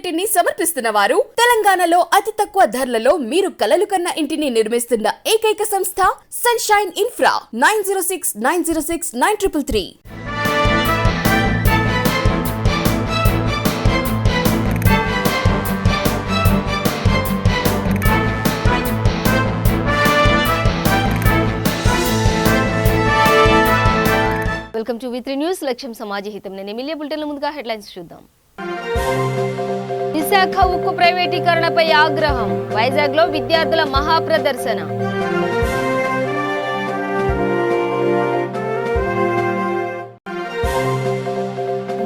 ఇంటిని సమర్పిస్తున్న వారు తెలంగాణలో అతి తక్కువ ధరలలో మీరు కలలు కన్న ఇంటిని నిర్మిస్తున్న ఏకైక సంస్థ sunshine infra 9069069333. Welcome to V3 news. లక్ష్యం సమాజ హితం. నేను ఎమ్మెల్యే బులెటిన్ల ముందుగా హెడ్లైన్స్ చూద్దాం. విశాఖ ఉక్కు ప్రైవేటీకరణపై ఆగ్రహం. వైజాగ్లో విద్యార్థుల మహాప్రదర్శన.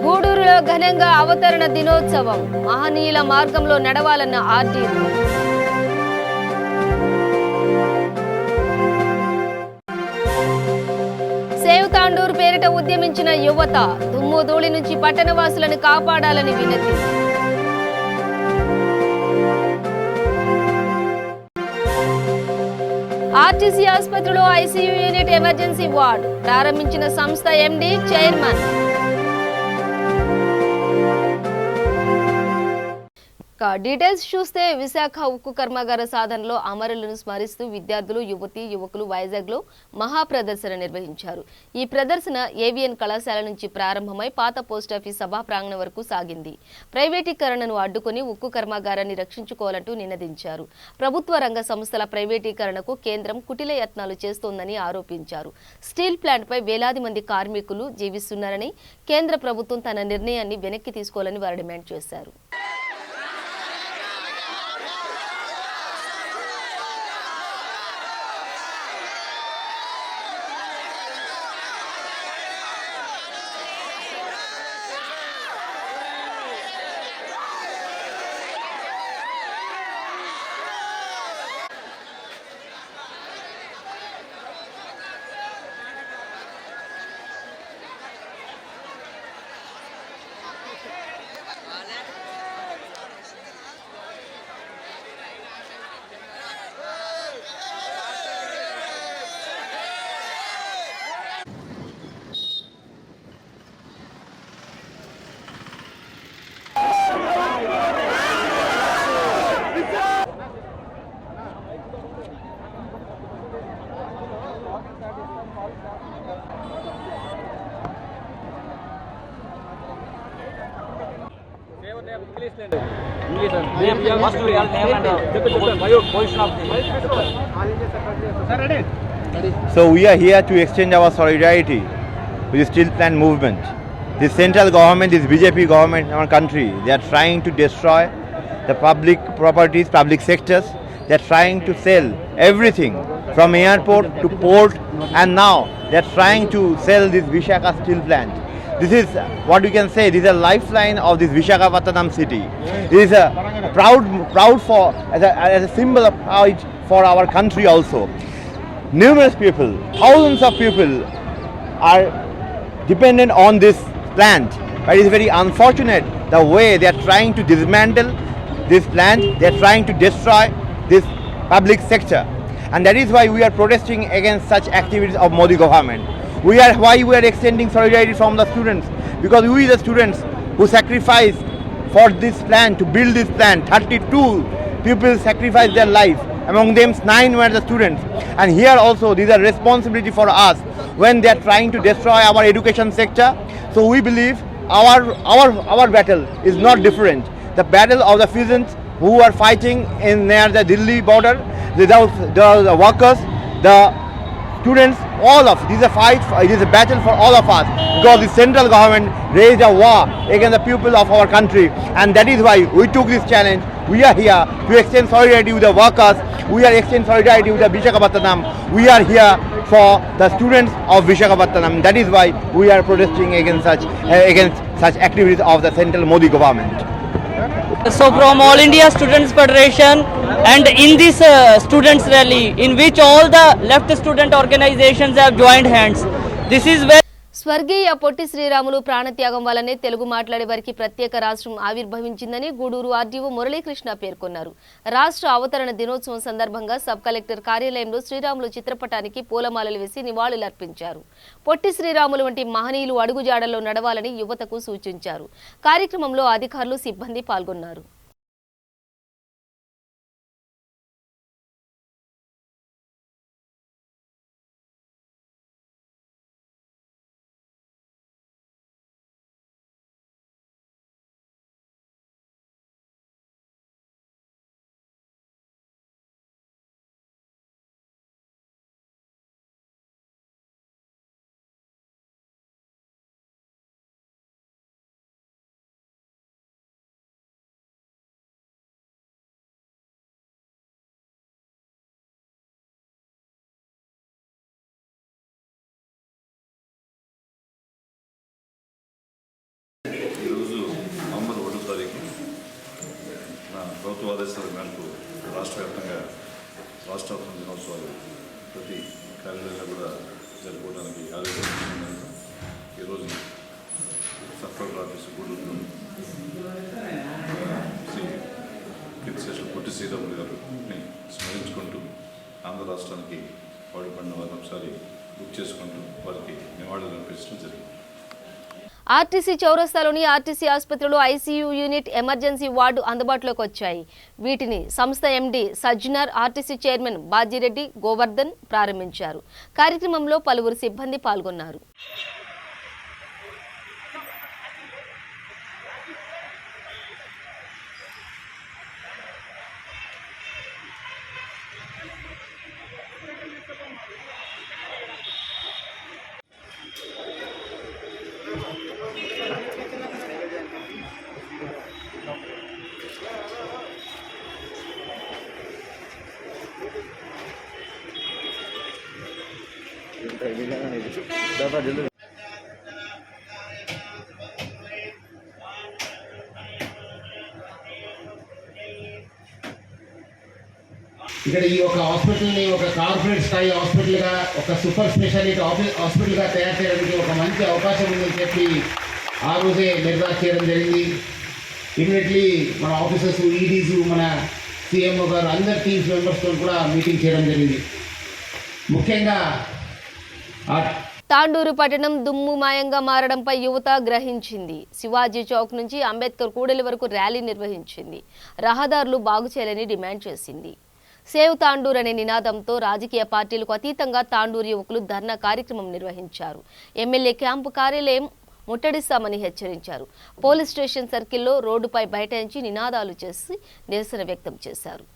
గూడూరులో ఘనంగా అవతరణ దినోత్సవం. మహనీయుల మార్గంలో నడవాలన్న ఆర్డీఓ. సేవ్ తాండూర్ పేరిట ఉద్యమించిన యువత. దుమ్ము ధూళి నుంచి పట్టణవాసులను కాపాడాలని వినతి. ఆర్టీసీ ఆసుపత్రిలో ఐసీయూ యూనిట్ ఎమర్జెన్సీ వార్డ్ ప్రారంభించిన సంస్థ ఎండీ చైర్మన్. డీటెయిల్స్ చూస్తే విశాఖ ఉక్కు కర్మాగార సాధనలో అమరులను స్మరిస్తూ విద్యార్థులు, యువకులు వైజాగ్లో మహాప్రదర్శన నిర్వహించారు. ఈ ప్రదర్శన ఏవిఎన్ కళాశాల నుంచి ప్రారంభమై పాత పోస్టాఫీస్ సభా ప్రాంగణం వరకు సాగింది. ప్రైవేటీకరణను అడ్డుకుని ఉక్కు కర్మాగారాన్ని రక్షించుకోవాలంటూ నినదించారు. ప్రభుత్వ రంగ సంస్థల ప్రైవేటీకరణకు కేంద్రం కుటిల యత్నాలు చేస్తోందని ఆరోపించారు. స్టీల్ ప్లాంట్పై వేలాది మంది కార్మికులు జీవిస్తున్నారని, కేంద్ర ప్రభుత్వం తన నిర్ణయాన్ని వెనక్కి తీసుకోవాలని వారు డిమాండ్ చేశారు. So we are here to exchange our solidarity with the steel plant movement. The central government, this BJP government in our country, they are trying to destroy the public properties, public sectors. They are trying to sell everything from airport to port, and now they are trying to sell this Visakhapatnam steel plant. This is what we can say. This is a lifeline of this Visakhapatnam city. This is a proud for as a symbol of pride for our country also. Numerous people, thousands of people are dependent on this plant. But it is very unfortunate the way they are trying to dismantle this plant. They are trying to destroy this public sector, and that is why we are protesting against such activities of Modi government. Why we are extending solidarity from the students, because we the students who sacrificed for this plant, to build this plant. 32 people sacrificed their life. Among them 9 were the students. And here also these are responsibility for us when they are trying to destroy our education sector. So we believe our battle is not different. The battle of the peasants who are fighting in near the Delhi border, the workers, the students, all of it is a fight. It is a battle for all of us, because the central government raised a war against the people of our country, and that is why we took this challenge. We are here to extend solidarity with the workers. We are extending solidarity with the Visakhapatnam. We are here for the students of Visakhapatnam. That is why we are protesting against such activities of the central Modi government. So from All India Students Federation, and in this students rally in which all the left student organizations have joined hands, this is where స్వర్గీయ పొట్టి శ్రీరాములు ప్రాణత్యాగం వల్లనే తెలుగు మాట్లాడే వారికి ప్రత్యేక రాష్ట్రం ఆవిర్భవించిందని Gudur RDO Muralikrishna పేర్కొన్నారు. రాష్ట్ర అవతరణ దినోత్సవం సందర్భంగా సబ్ కలెక్టర్ కార్యాలయంలో శ్రీరాములు చిత్రపటానికి పూలమాలలు వేసి నివాళులర్పించారు. పొట్టి శ్రీరాములు వంటి మహనీయులు అడుగుజాడల్లో నడవాలని యువతకు సూచించారు. కార్యక్రమంలో అధికారులు, సిబ్బంది పాల్గొన్నారు. ప్రభుత్వ ఆదేశాల మేరకు రాష్ట్ర వ్యాప్తంగా రాష్ట్ర దినోత్సవాలు ప్రతి కార్యాలయంలో కూడా జరుపుకోవడానికి ఆదేశాలు. ఈరోజు సబ్ కలెక్టర్ ఆఫీసు గూడూరులో శ్రీ కీర్తిశేషులు పొట్టి శ్రీరాములు గారిని స్మరించుకుంటూ ఆంధ్ర రాష్ట్రానికి పాటుపడిన వారిని ఒకసారి గుర్తు చేసుకుంటూ వారికి నివాళులు అర్పించడం జరిగింది. ఆర్టీసీ చౌరస్తాలోని ఆర్టీసీ ఆసుపత్రిలో ఐసీయూ యూనిట్, ఎమర్జెన్సీ వార్డు అందుబాటులోకి వచ్చాయి. వీటిని సంస్థ MD Sajjanar, RTC chairman Bajireddy Govardhan ప్రారంభించారు. కార్యక్రమంలో పలువురు సిబ్బంది పాల్గొన్నారు. ఇక్కడ ఈ ఒక హాస్పిటల్ని ఒక కార్పొరేట్ స్థాయి హాస్పిటల్గా, ఒక సూపర్ స్పెషాలిటీ హాస్పిటల్గా తయారు చేయడానికి ఒక మంచి అవకాశం ఉందని చెప్పి ఆ రోజే నిర్ధారణ చేయడం జరిగింది. ఇమీడియట్లీ మన ఆఫీసర్స్, ఈడీస్, మన సీఎంఓ గారు అందరి టీమ్స్ మెంబర్స్తో కూడా మీటింగ్ చేయడం జరిగింది. ముఖ్యంగా తాండూరు పట్టణం దుమ్ముమాయంగా మారడంపై యువత గ్రహించింది. శివాజీ చౌక్ నుంచి అంబేద్కర్ కూడలి వరకు ర్యాలీ నిర్వహించింది. రహదారులు బాగు చేయాలని డిమాండ్ చేసింది. సేవ్ తాండూర్ అనే నినాదంతో రాజకీయ పార్టీలకు అతీతంగా తాండూరు యువకులు ధర్నా కార్యక్రమం నిర్వహించారు. ఎమ్మెల్యే క్యాంపు కార్యాలయం ముట్టడిస్తామని హెచ్చరించారు. పోలీస్ స్టేషన్ సర్కిల్లో రోడ్డుపై బైఠాయించి నినాదాలు చేసి నిరసన వ్యక్తం చేశారు.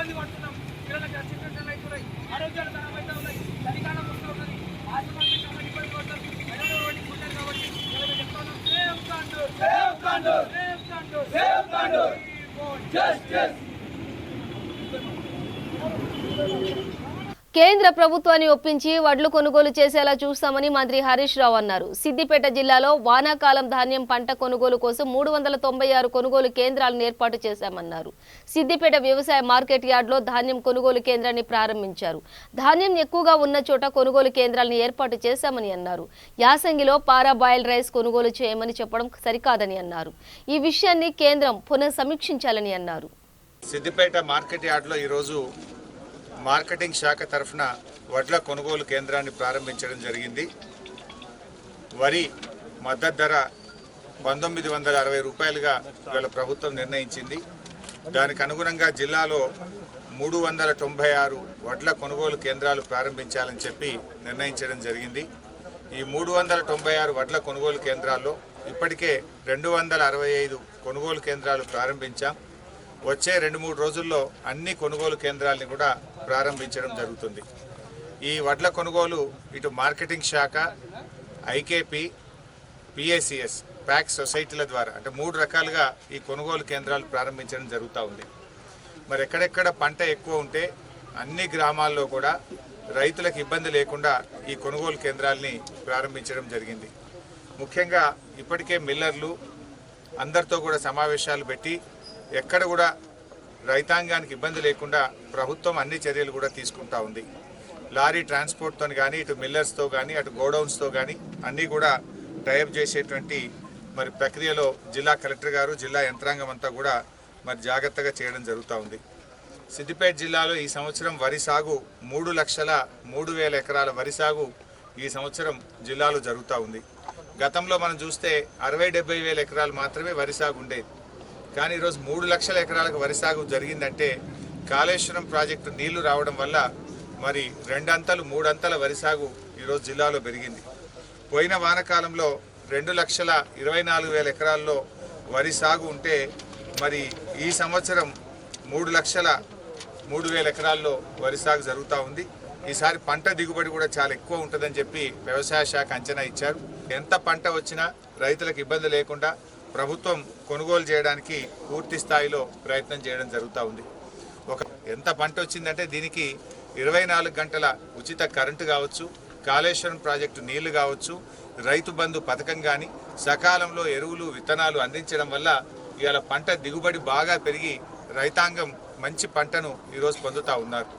ఇబ్బంది పడుతున్నాం. పిల్లలకి అసిస్టెంట్లు అవుతున్నాయి, ఆరోగ్యాలు ఖరాబ్ అవుతా ఉన్నాయి, చలికాలం వస్తూ ఉన్నది, ఆశ్రమానికి చాలా ఇబ్బంది పడతారు. ప్రజలు రోడ్డుకి ఉంటారు కాబట్టి పిల్లలు చెప్తున్నాం, save Kandur, save Kandur, save Kandur, save Kandur, justice. కేంద్ర ప్రభుత్వాన్ని ఒప్పించి వడ్లు కొనుగోలు చేసేలా చూస్తామని మంత్రి హరీష్ రావు అన్నారు. సిద్దిపేట జిల్లాలో వానాకాలం ధాన్యం పంట కొనుగోలు కోసం 396 కొనుగోలు కేంద్రాలను ఏర్పాటు చేశామన్నారు. సిద్దిపేట వ్యవసాయ మార్కెట్ యార్డ్లో ధాన్యం కొనుగోలు కేంద్రాన్ని ప్రారంభించారు. ధాన్యం ఎక్కువగా ఉన్న చోట కొనుగోలు కేంద్రాలను ఏర్పాటు చేశామని అన్నారు. యాసంగిలో పారా బాయిల్ రైస్ కొనుగోలు చేయమని చెప్పడం సరికాదని అన్నారు. ఈ విషయాన్ని కేంద్రం పునఃసమీక్షించాలని అన్నారు. సిద్దిపేట మార్కెట్ యార్డ్లో ఈరోజు మార్కెటింగ్ శాఖ తరఫున వడ్ల కొనుగోలు కేంద్రాన్ని ప్రారంభించడం జరిగింది. వరి మద్దతు ధర 1960 రూపాయలుగా ఇవాళ ప్రభుత్వం నిర్ణయించింది. దానికి అనుగుణంగా జిల్లాలో 396 వడ్ల కొనుగోలు కేంద్రాలు ప్రారంభించాలని చెప్పి నిర్ణయించడం జరిగింది. ఈ 396 వడ్ల కొనుగోలు కేంద్రాల్లో ఇప్పటికే 265 కొనుగోలు కేంద్రాలు ప్రారంభించాం. వచ్చే 2-3 రోజుల్లో అన్ని కొనుగోలు కేంద్రాలని కూడా ప్రారంభించడం జరుగుతుంది. ఈ వడ్ల కొనుగోలు ఇటు మార్కెటింగ్ శాఖ, ఐకేపీ, పిఏసిఎస్, ప్యాక్ సొసైటీల ద్వారా అంటే 3 రకాలుగా ఈ కొనుగోలు కేంద్రాలు ప్రారంభించడం జరుగుతూ ఉంది. మరి ఎక్కడెక్కడ పంట ఎక్కువ ఉంటే అన్ని గ్రామాల్లో కూడా రైతులకు ఇబ్బంది లేకుండా ఈ కొనుగోలు కేంద్రాలని ప్రారంభించడం జరిగింది. ముఖ్యంగా ఇప్పటికే మిల్లర్లు అందరితో కూడా సమావేశాలు పెట్టి ఎక్కడ కూడా రైతాంగానికి ఇబ్బంది లేకుండా ప్రభుత్వం అన్ని చర్యలు కూడా తీసుకుంటా ఉంది. లారీ ట్రాన్స్పోర్ట్తో కానీ ఇటు మిల్లర్స్తో కానీ అటు గోడౌన్స్తో కానీ అన్నీ కూడా టైప్ చేసేటువంటి మరి ప్రక్రియలో జిల్లా కలెక్టర్ గారు, జిల్లా యంత్రాంగం అంతా కూడా మరి జాగ్రత్తగా చేయడం జరుగుతూ ఉంది. సిద్దిపేట జిల్లాలో ఈ సంవత్సరం వరి సాగు 3,03,000 ఎకరాల వరి సాగు ఈ సంవత్సరం జిల్లాలో జరుగుతూ ఉంది. గతంలో మనం చూస్తే 60-70 వేల ఎకరాలు మాత్రమే వరి సాగు ఉండేది. కానీ ఈరోజు 3 లక్షల ఎకరాలకు వరి సాగు జరిగిందంటే కాళేశ్వరం ప్రాజెక్టు నీళ్లు రావడం వల్ల మరి 2 అంతలు 3 అంతల వరి సాగు ఈరోజు జిల్లాలో పెరిగింది. పోయిన వానకాలంలో 2,24,000 ఎకరాల్లో వరి సాగు ఉంటే మరి ఈ సంవత్సరం 3,03,000 ఎకరాల్లో వరి సాగు జరుగుతూ ఉంది. ఈసారి పంట దిగుబడి కూడా చాలా ఎక్కువ ఉంటుందని చెప్పి వ్యవసాయ శాఖ అంచనా ఇచ్చారు. ఎంత పంట వచ్చినా రైతులకు ఇబ్బంది లేకుండా ప్రభుత్వం కొనుగోలు చేయడానికి పూర్తి స్థాయిలో ప్రయత్నం చేయడం జరుగుతూ ఉంది. ఎంత పంట వచ్చిందంటే దీనికి 24 గంటల ఉచిత కరెంటు కావచ్చు, కాళేశ్వరం ప్రాజెక్టు నీళ్లు కావచ్చు, రైతు బంధు పథకం కానీ సకాలంలో ఎరువులు విత్తనాలు అందించడం వల్ల ఇవాళ పంట దిగుబడి బాగా పెరిగి రైతాంగం మంచి పంటను ఈరోజు పొందుతూ ఉన్నారు.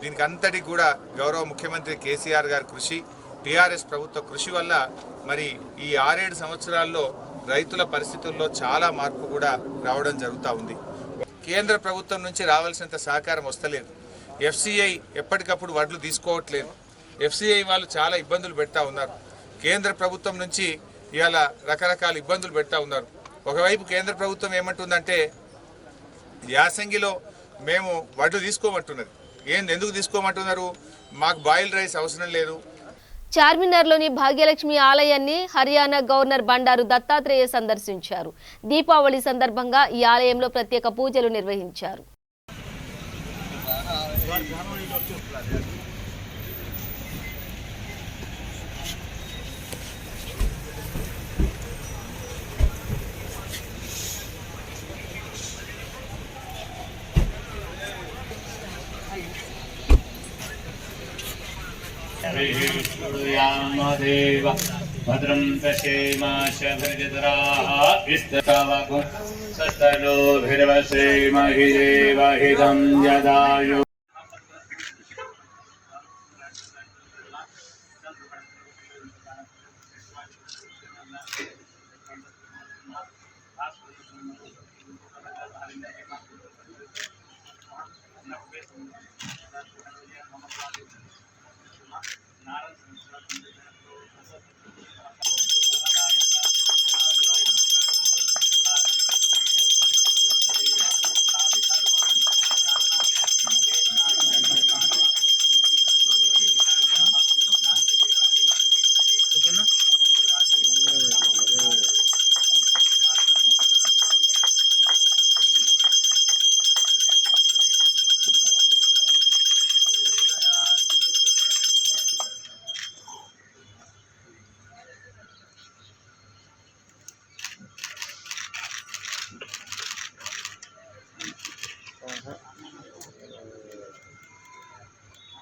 దీనికి అంతటికి కూడా గౌరవ ముఖ్యమంత్రి కేసీఆర్ గారి కృషి, టీఆర్ఎస్ ప్రభుత్వ కృషి వల్ల మరి ఈ 6-7 సంవత్సరాల్లో రైతుల పరిస్థితుల్లో చాలా మార్పు కూడా రావడం జరుగుతూ ఉంది. కేంద్ర ప్రభుత్వం నుంచి రావాల్సినంత సహకారం వస్తలేదు. ఎఫ్సిఐ ఎప్పటికప్పుడు వడ్లు తీసుకోవట్లేదు. ఎఫ్సిఐ వాళ్ళు చాలా ఇబ్బందులు పెడతా ఉన్నారు. కేంద్ర ప్రభుత్వం నుంచి ఇవాళ రకరకాల ఇబ్బందులు పెడతా ఉన్నారు. ఒకవైపు కేంద్ర ప్రభుత్వం ఏమంటుందంటే యాసంగిలో మేము వడ్లు తీసుకోమంటున్నది. ఎందుకు తీసుకోమంటున్నారు? మాకు బాయిల్ రైస్ అవసరం లేదు. చార్మినార్లోని భాగ్యలక్ష్మి ఆలయాన్ని హర్యానా గవర్నర్ బండారు దత్తాత్రేయ సందర్శించారు. దీపావళి సందర్భంగా ఈ ఆలయంలో ప్రత్యేక పూజలు నిర్వహించారు. देव भद्रं पश्येमाशभृजतराः विस्तरावकुं सस्तनोभिर्वसेमहि देवहितं यदायु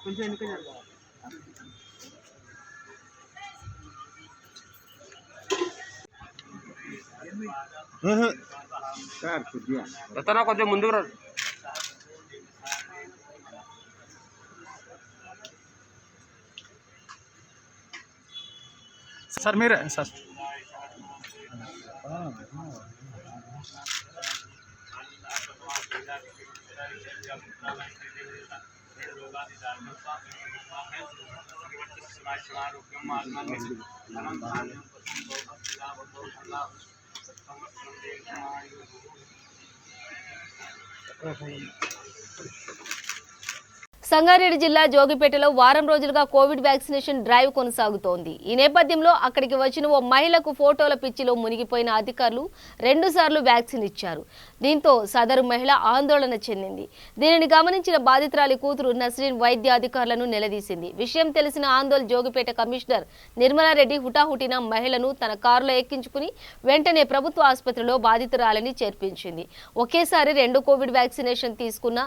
కొద్దిగా ముందుకు రా. సార్ మీరే సార్. సంగారెడ్డి జిల్లా జోగిపేటలో వారం రోజులుగా కోవిడ్ వ్యాక్సినేషన్ డ్రైవ్ కొనసాగుతోంది. ఈ నేపథ్యంలో అక్కడికి వచ్చిన ఓ మహిళకు ఫోటోల పిచ్చిలో మునిగిపోయిన అధికారులు 2 సార్లు వ్యాక్సిన్ ఇచ్చారు. దీంతో సదరు మహిళ ఆందోళన చెందింది. దీనిని గమనించిన బాధితురాలి కూతురు నస్రీన్ వైద్య అధికారులను నిలదీసింది. విషయం తెలిసిన ఆందోళన జోగిపేట కమిషనర్ నిర్మలారెడ్డి హుటాహుటిన మహిళను తన కారులో ఎక్కించుకుని వెంటనే ప్రభుత్వ ఆసుపత్రిలో బాధితురాలని చేర్పించింది. ఒకేసారి 2 కోవిడ్ వ్యాక్సినేషన్ తీసుకున్న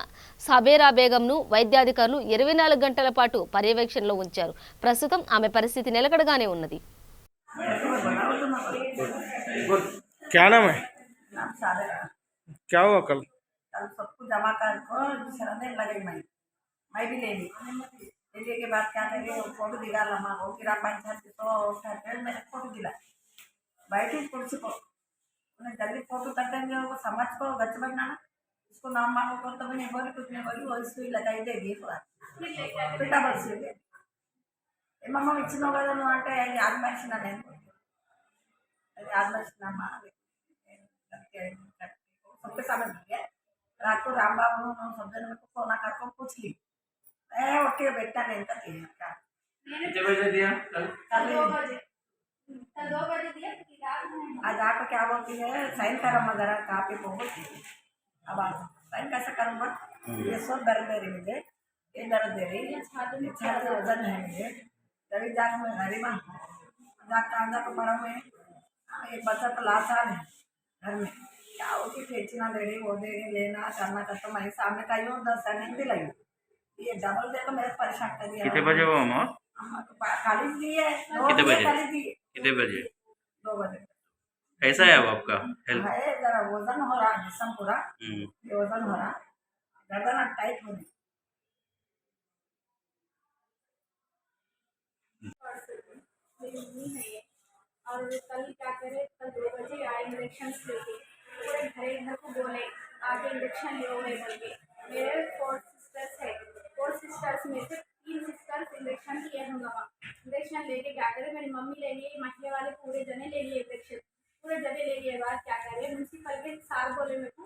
సబేరా బేగంను వైద్యాధికారులు 24 గంటల పాటు పర్యవేక్షణలో ఉంచారు. ప్రస్తుతం ఆమె పరిస్థితి నిలకడగానే ఉన్నది. क्या हुआ कल? सबको जमा कर को शरदे लगे मैं भी ले ली लेने के बाद क्या करेंगे फोटो दिखा लम्हा वो गिरा पंचायत तो मैंने फोटो दिला बैठी कुर्सी को उन्हें जल्दी फोटो कर देंगे वो समझ को गच बनना उसको नाम मांगो कर तो मैंने बोली कुछ नहीं बोली वो सुई लगाई देगी पूरा पिटा बस मम्मा इच्छिन కదా అంటే యాద్ మర్చిన నేను याद मर्చిన మా सबके समझ गए रात को राम बाबू सब जन को फोन करके पूछ ली ओके बेटा नहीं था कितने बजे दिया? कल 2 बजे दिया आज आप क्या बोलती है साइन करो मगर काफी बहुत अब साइन कैसे करूँगा ये सब दर्द दे रही मुझे ये दर्द दे रही छाती वजन है मुझे जब जाकर मैं घरी में जाकर अंदर को पड़ा मैं एक बच्चा तो लाचार है घर में क्या होती खींचना दे रही वो दे रही लेना करना करता मैं सामने का यूँ 10 नहीं दिलाई ये डबल देखो मेरे परेशान कर दिया। कितने बजे हुआ अम्मा? खाली दी है कितने बजे? खाली दी कितने बजे? 2 बजे। कैसा है अब आपका हेल्थ? है जरा वजन हो रहा जिसम पूरा ये वजन हो रहा गर्दन टाइट हो रही और कल क्या करे कल 2 बजे आए इंजेक्शन लेके पूरे घर को बोले आके इंजेक्शन ले बोल के मेरे 4 सिस्टर्स है 4 सिस्टर्स में से 3 सिस्टर्स इंजेक्शन किए हम वहाँ इंजेक्शन लेके क्या करे मेरी मम्मी ले लिए महिले वाले पूरे जने ले लिए इंजेक्शन पूरे जने ले लिए बाद क्या करे म्यूनसिपल के सार बोले मेरे को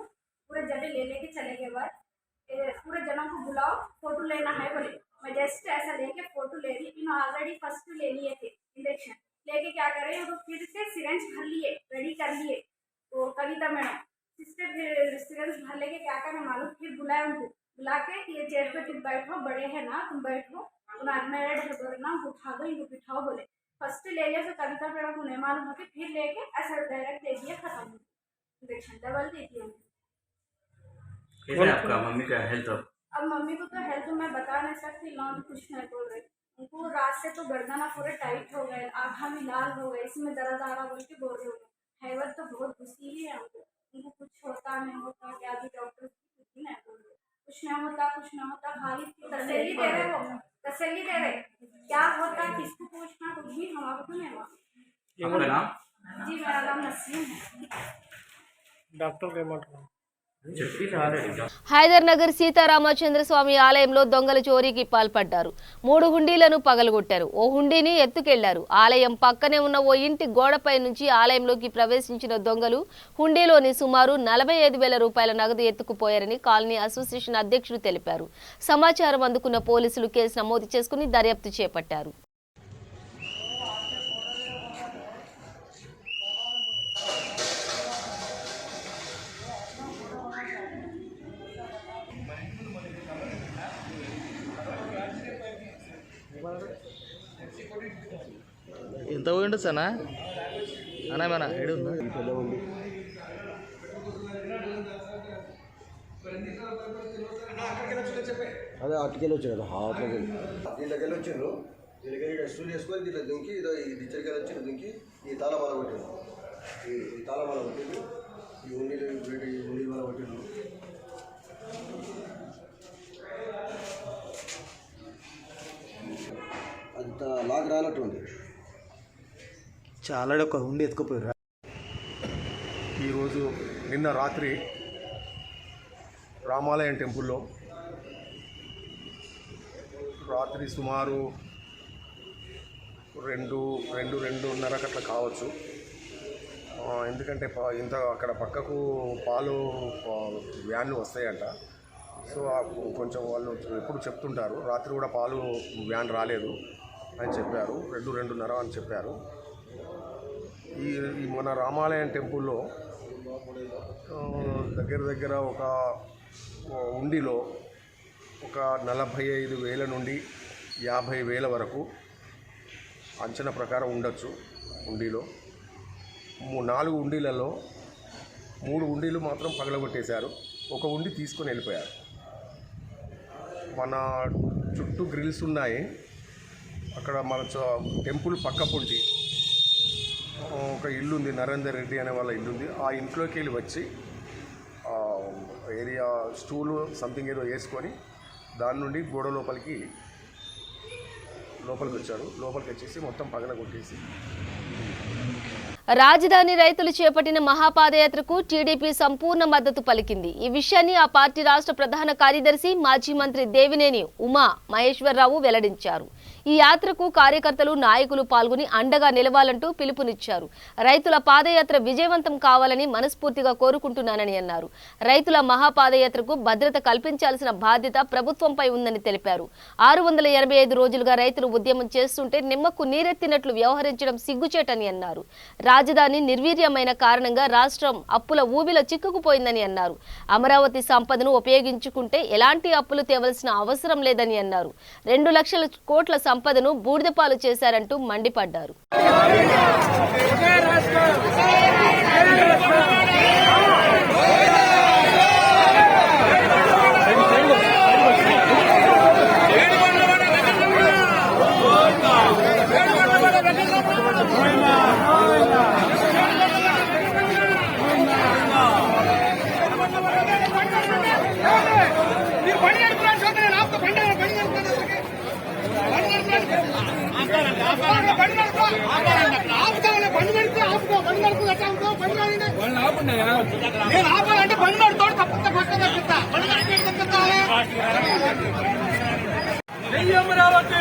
पूरे जने ले लेके चले गए बाद पूरे जनों को बुलाओ फोटो लेना है बोले मैं जस्ट ऐसा लेके फोटो ले रही इन ऑलरेडी फर्स्ट ले लिए थे इंजेक्शन लेके क्या करे वो फिर से सिरेंज भर लिए रेडी कर लिए तो कविता मैडम सिस्टर फिर सिरेंज भर लेके क्या करना मालूम फिर बुलाया उनको बुला के ये चेयर पे तुम बैठो बड़े है ना तुम बैठो अनमेरिड है बोले ना उठा दो इनको बिठाओ बोले फर्स्ट ले लिया फिर कविता मैडम को नहीं मालूम होती फिर लेके ऐसा डायरेक्ट दे दिया खत्म इंजेक्शन डबल दे दिया। कैसा है आपका मम्मी का हेल्थ? अब मम्मी को तो हेल्थ मैं बता नहीं सकती लॉन्ग कुछ नहीं बोल रही उनको रात से तो गर्दना पूरे टाइट हो गए आँखा भी लाल हो गए इसमें दर्द आ रहा बोल के बोल रहे हो हैवर तो बहुत घुसी ही है उनको कुछ होता नहीं होता क्या भी डॉक्टर कुछ नहीं बोल रहे कुछ नहीं होता खाली तसल्ली दे रहे हो तसल्ली दे रहे क्या होता किसको पूछना कुछ भी हमारे को नहीं हुआ। जी मेरा नाम नसीम है। डॉक्टर के मतलब హైదర్ నగర్ సీతారామచంద్ర స్వామి ఆలయంలో దొంగలు చోరీకి పాల్పడ్డారు. 3 హుండీలను పగలగొట్టారు. ఓ హుండీని ఎత్తుకెళ్లారు. ఆలయం పక్కనే ఉన్న ఓ ఇంటి గోడపై నుంచి ఆలయంలోకి ప్రవేశించిన దొంగలు హుండీలోని సుమారు 45,000 రూపాయల నగదు ఎత్తుకుపోయారని కాలనీ అసోసియేషన్ అధ్యక్షుడు తెలిపారు. సమాచారం అందుకున్న పోలీసులు కేసు నమోదు చేసుకుని దర్యాప్తు చేపట్టారు. ఎంత పోయిండు సనా అన్న మన ఏడు ఉందా అదే అటుకెళ్ళి వచ్చారు కదా హాట్లోకి దీంట్లోకి వెళ్ళి వచ్చారు. దీనికి స్టూల్ వేసుకొని దీంట్లో దుంకి ఇది డిచ్చర్కి వెళ్ళి వచ్చి దుంకి ఈ తాళమాల కొట్టారు. ఈ తాళమాల కొట్టింది, ఈ ఉండీలు వల్ల కొట్టిండు. అంత లాగ్ రానట్టు ఉంది. చాలా ఒక ఉండి ఎత్తుకుపోయారు. ఈరోజు నిన్న రాత్రి రామాలయం టెంపుల్లో రాత్రి సుమారు 2:30 అట్లా కావచ్చు. ఎందుకంటే ఇంత అక్కడ పక్కకు పాలు వ్యాన్లు వస్తాయంట. సో కొంచెం వాళ్ళు ఎప్పుడు చెప్తుంటారు, రాత్రి కూడా పాలు వ్యాన్ రాలేదు అని చెప్పారు, 2:30 అని చెప్పారు. ఈ మన రామాలయం టెంపుల్లో దగ్గర ఒక ఉండిలో ఒక 45,000 నుండి 50,000 వరకు అంచనా ప్రకారం ఉండొచ్చు. ఉండిలో 4 ఉండిలలో 3 ఉండిలు మాత్రం పగలగొట్టేశారు, ఒక ఉండి తీసుకొని వెళ్ళిపోయారు. మన చుట్టూ గ్రిల్స్ ఉన్నాయి. అక్కడ మన టెంపుల్ పక్క పొంటి ఒక ఇల్లు ఉంది, నరేందర్ రెడ్డి అనే వాళ్ళ ఇల్లు ఉంది. ఆ ఇంట్లోకి వెళ్ళి వచ్చి ఏరియా స్టూలు సంథింగ్ ఏదో వేసుకొని దాని నుండి గోడ లోపలికి వచ్చారు. లోపలికి వచ్చేసి మొత్తం పగల కొట్టేసి. రాజధాని రైతులు చేపట్టిన మహాపాదయాత్రకు టీడీపీ సంపూర్ణ మద్దతు పలికింది. ఈ విషయాన్ని ఆ పార్టీ రాష్ట్ర ప్రధాన కార్యదర్శి మాజీ మంత్రి దేవినేని ఉమా మహేశ్వరరావు వెల్లడించారు. ఈ యాత్రకు కార్యకర్తలు, నాయకులు పాల్గొని అండగా నిలవాలంటూ పిలుపునిచ్చారు. రైతుల పాదయాత్ర విజయవంతం కావాలని మనస్ఫూర్తిగా కోరుకుంటున్నానని అన్నారు. రైతుల మహాపాదయాత్రకు భద్రత కల్పించాల్సిన బాధ్యత ప్రభుత్వంపై ఉందని తెలిపారు. 685 రోజులుగా రైతులు ఉద్యమం చేస్తుంటే నిమ్మకు నీరెత్తినట్లు వ్యవహరించడం సిగ్గుచేటని అన్నారు. రాజధాని నిర్వీర్యమైన కారణంగా రాష్ట్రం అప్పుల ఊబిలో చిక్కుకుపోయిందని అన్నారు. అమరావతి సంపదను ఉపయోగించుకుంటే ఎలాంటి అప్పులు తేవలసిన అవసరం లేదని అన్నారు. 2 లక్షల కోట్ల సంపదను బూడిదపాలు చేశారంటూ మండిపడ్డారు. నేను ఆపాలంటే బండి నడుతాడు తప్పకుండా పక్కన అమరావతి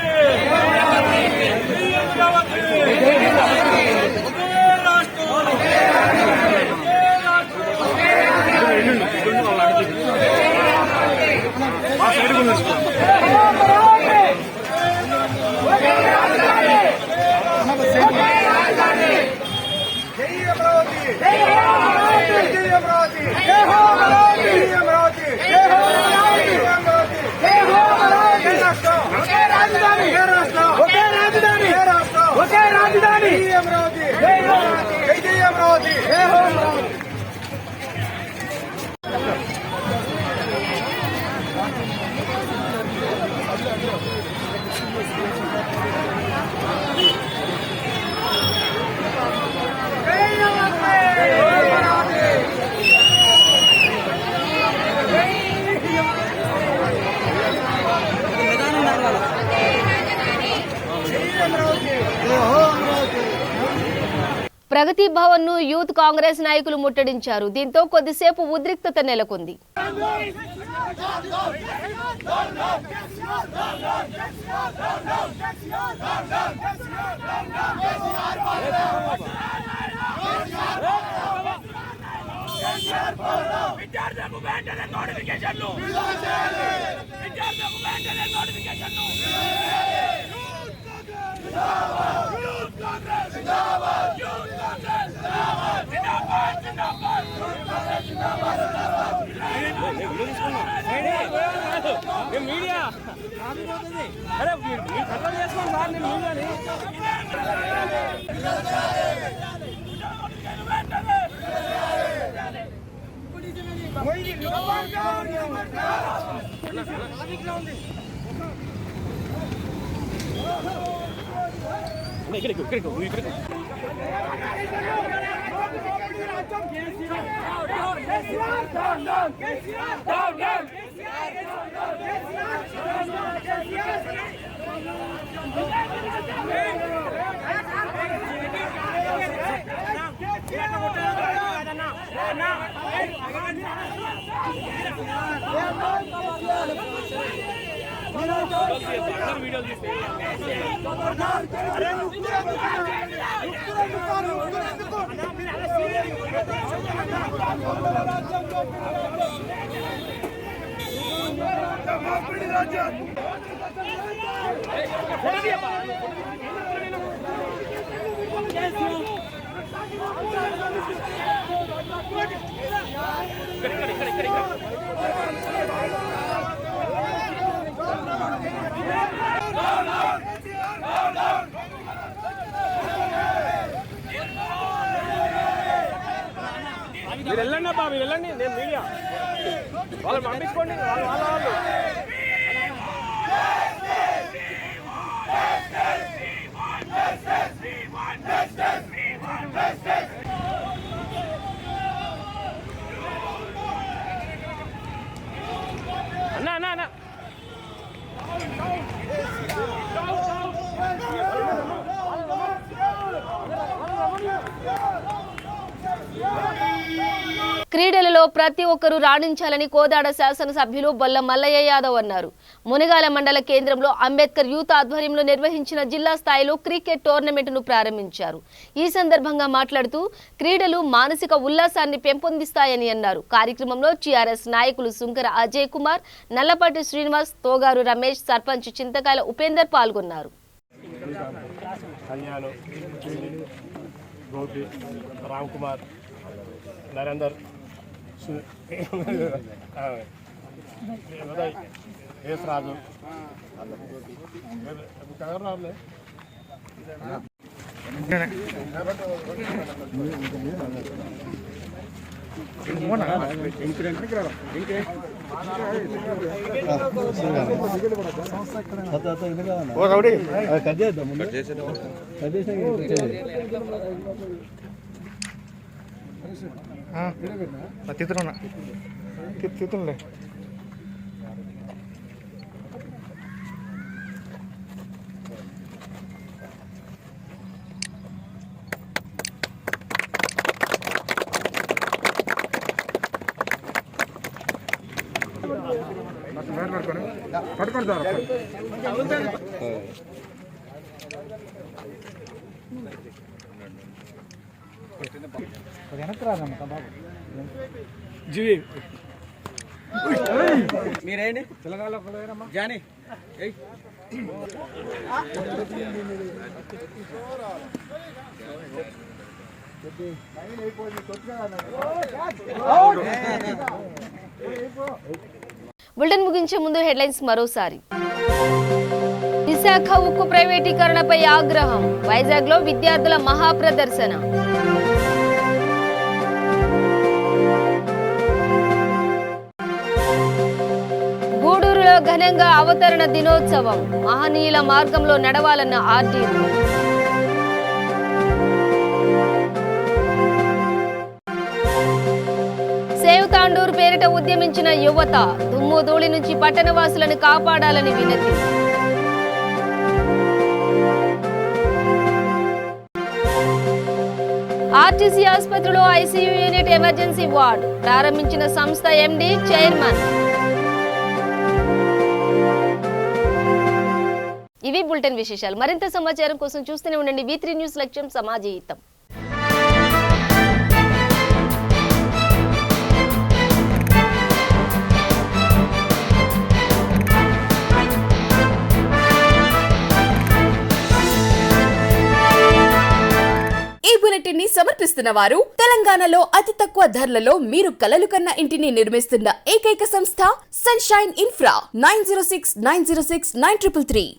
ప్రగతి భవన్ ను యూత్ కాంగ్రెస్ నాయకులు ముట్టడించారు. దీంతో కొద్దిసేపు ఉద్రిక్తత నెలకొంది. మీడియా అరే మీరు కట్ట చేసుకోండి సార్, నేను మీడియాని మీరు వెళ్ళండి అబ్బా, మీరు వెళ్ళండి, నేను మీడియా వాళ్ళు పంపించుకోండి. వాళ్ళు అన్నా అన్నా అన్నా క్రీడలలో ప్రతి ఒక్కరూ రాణించాలని కోదాడ శాసనసభ్యులు బొల్ల మల్లయ్య యాదవ్ అన్నారు. మునిగాల మండల కేంద్రంలో అంబేద్కర్ యూత్ ఆధ్వర్యంలో నిర్వహించిన జిల్లా స్థాయిలో క్రికెట్ టోర్నమెంట్ను ప్రారంభించారు. ఈ సందర్భంగా మాట్లాడుతూ క్రీడలు మానసిక ఉల్లాసాన్ని పెంపొందిస్తాయని అన్నారు. కార్యక్రమంలో టీఆర్ఎస్ నాయకులు సుంకర అజయ్ కుమార్, నల్లపాటి శ్రీనివాస్, తోగారు రమేష్, సర్పంచ్ చింతకాయల ఉపేందర్ పాల్గొన్నారు. నరేందర్ ఎస్ రాజు తిత్తులే పట్టుకోండి సార్. జీవి మీరేంటి తెలంగాణలో జానీ బులెటిన్ ముగించే ముందు హెడ్లైన్స్ మరోసారి. విశాఖ ఉక్కు ప్రైవేటీకరణపై ఆగ్రహం, వైజాగ్లో విద్యార్థుల మహాప్రదర్శన. గూడూరులో ఘనంగా అవతరణ దినోత్సవం, మహనీయుల మార్గంలో నడవాలన్న ఆర్డీఓ. సేవ్ తాండూర్ పేరిట ఉద్యమించిన యువత, దుమ్ము ధూళి నుంచి పట్టణవాసులను కాపాడాలని వినతి. ఆర్టీసీ ఆసుపత్రిలో ఐసీయూ యూనిట్ ఎమర్జెన్సీ వార్డ్ ప్రారంభించిన సంస్థ ఎండీ, చైర్మన్. ఇవి బులెటిన్ విశేషాలు. మరింత సమాచారం కోసం చూస్తూనే ఉండండి V3 న్యూస్, లక్ష్యం సమాజహితం. ఈ బులెటిన్ ని సమర్పిస్తున్న వారు తెలంగాణలో అతి తక్కువ ధరలలో మీరు కలలు కన్న ఇంటిని నిర్మిస్తున్న ఏకైక సంస్థ సన్షైన్ ఇన్ఫ్రా 9069069333.